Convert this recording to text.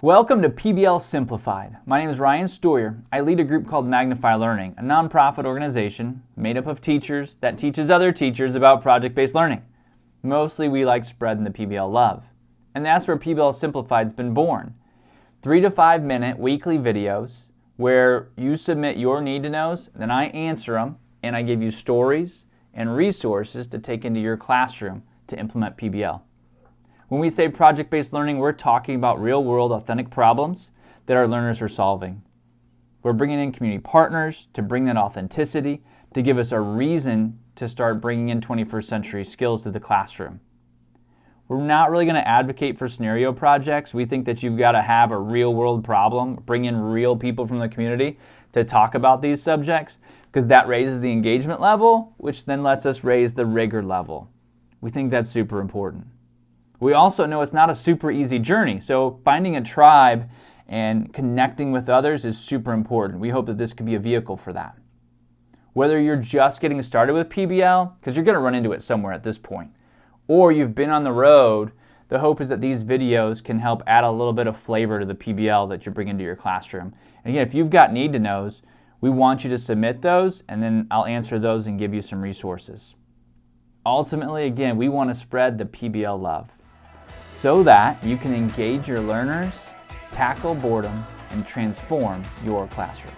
Welcome to PBL Simplified. My name is Ryan Stoyer. I lead a group called Magnify Learning, a nonprofit organization made up of teachers that teaches other teachers about project-based learning. Mostly we like spreading the PBL love. And that's where PBL Simplified has been born. 3 to 5 minute weekly videos where you submit your need-to-knows, then I answer them, and I give you stories and resources to take into your classroom to implement PBL. When we say project-based learning, we're talking about real-world authentic problems that our learners are solving. We're bringing in community partners to bring that authenticity, to give us a reason to start bringing in 21st century skills to the classroom. We're not really going to advocate for scenario projects. We think that you've got to have a real-world problem, bring in real people from the community to talk about these subjects, because that raises the engagement level, which then lets us raise the rigor level. We think that's super important. We also know it's not a super easy journey, so finding a tribe and connecting with others is super important. We hope that this could be a vehicle for that. Whether you're just getting started with PBL, because you're going to run into it somewhere at this point, or you've been on the road, the hope is that these videos can help add a little bit of flavor to the PBL that you bring into your classroom. And again, if you've got need-to-knows, we want you to submit those, and then I'll answer those and give you some resources. Ultimately, again, we want to spread the PBL love so that you can engage your learners, tackle boredom, and transform your classroom.